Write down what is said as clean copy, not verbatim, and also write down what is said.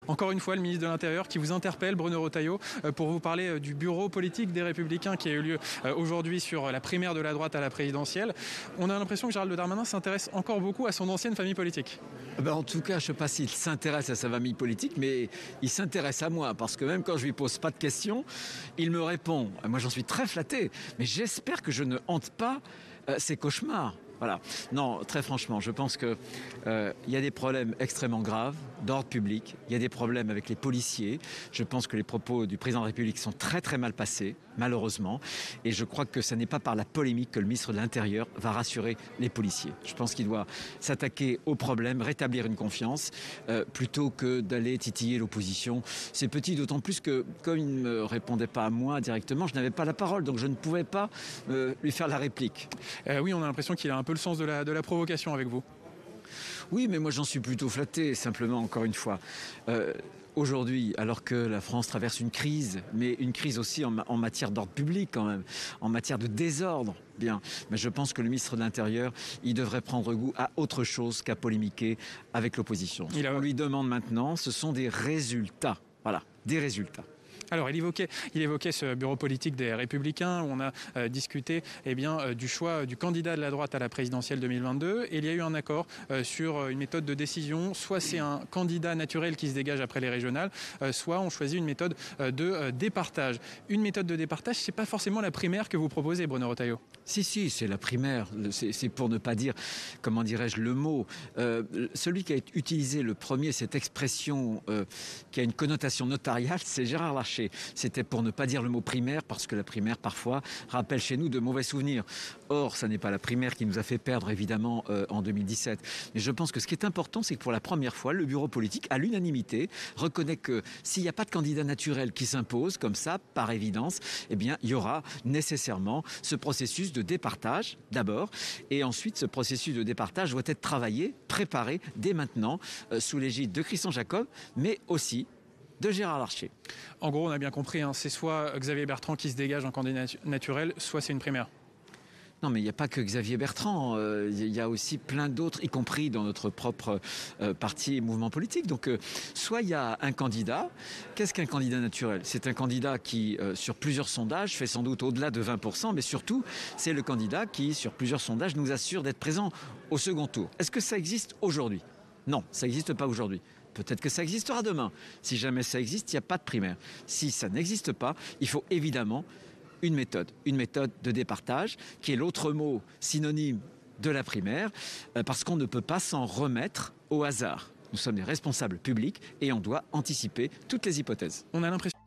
Encore une fois, le ministre de l'Intérieur qui vous interpelle, Bruno Retailleau, pour vous parler du bureau politique des Républicains qui a eu lieu aujourd'hui sur la primaire de la droite à la présidentielle. On a l'impression que Gérald Darmanin s'intéresse encore beaucoup à son ancienne famille politique. En tout cas, je ne sais pas s'il s'intéresse à sa famille politique, mais il s'intéresse à moi, parce que même quand je lui pose pas de questions, il me répond. Moi, j'en suis très flatté, mais j'espère que je ne hante pas ses cauchemars. Voilà. Non, très franchement, je pense qu'il y a des problèmes extrêmement graves d'ordre public. Il y a des problèmes avec les policiers. Je pense que les propos du président de la République sont très très mal passés, malheureusement. Et je crois que ce n'est pas par la polémique que le ministre de l'Intérieur va rassurer les policiers. Je pense qu'il doit s'attaquer aux problèmes, rétablir une confiance, plutôt que d'aller titiller l'opposition. C'est petit, d'autant plus que, comme il ne me répondait pas à moi directement, je n'avais pas la parole, donc je ne pouvais pas lui faire la réplique. Oui, on a l'impression qu'il a un peu le sens de la provocation avec vous. Oui, mais moi j'en suis plutôt flatté, simplement, encore une fois. Aujourd'hui, alors que la France traverse une crise, mais une crise aussi en matière d'ordre public quand même, en matière de désordre, bien. Mais je pense que le ministre de l'Intérieur, il devrait prendre goût à autre chose qu'à polémiquer avec l'opposition. Ce qu'on lui demande maintenant, ce sont des résultats. Voilà, des résultats. Alors, il évoquait ce bureau politique des Républicains où on a discuté du choix du candidat de la droite à la présidentielle 2022. Et il y a eu un accord sur une méthode de décision. Soit c'est un candidat naturel qui se dégage après les régionales, soit on choisit une méthode de départage. Une méthode de départage, c'est pas forcément la primaire que vous proposez, Bruno Retailleau. Si, c'est la primaire. C'est pour ne pas dire, comment dirais-je, le mot. Celui qui a utilisé le premier cette expression qui a une connotation notariale, c'est Gérard Larcher. C'était pour ne pas dire le mot primaire, parce que la primaire, parfois, rappelle chez nous de mauvais souvenirs. Or, ça n'est pas la primaire qui nous a fait perdre, évidemment, en 2017. Mais je pense que ce qui est important, c'est que pour la première fois, le bureau politique, à l'unanimité, reconnaît que s'il n'y a pas de candidat naturel qui s'impose, comme ça, par évidence, eh bien, il y aura nécessairement ce processus de départage, d'abord. Et ensuite, ce processus de départage doit être travaillé, préparé, dès maintenant, sous l'égide de Christian Jacob, mais aussi de Gérard Larcher. En gros, on a bien compris, c'est soit Xavier Bertrand qui se dégage en candidat naturel, soit c'est une primaire. Non, mais il n'y a pas que Xavier Bertrand, il y a aussi plein d'autres, y compris dans notre propre parti et mouvement politique. Donc, soit il y a un candidat. Qu'est-ce qu'un candidat naturel ? C'est un candidat qui, sur plusieurs sondages, fait sans doute au-delà de 20%, mais surtout, c'est le candidat qui, sur plusieurs sondages, nous assure d'être présent au second tour. Est-ce que ça existe aujourd'hui ? Non, ça n'existe pas aujourd'hui. Peut-être que ça existera demain. Si jamais ça existe, il n'y a pas de primaire. Si ça n'existe pas, il faut évidemment une méthode de départage, qui est l'autre mot synonyme de la primaire, parce qu'on ne peut pas s'en remettre au hasard. Nous sommes des responsables publics et on doit anticiper toutes les hypothèses. On a l'impression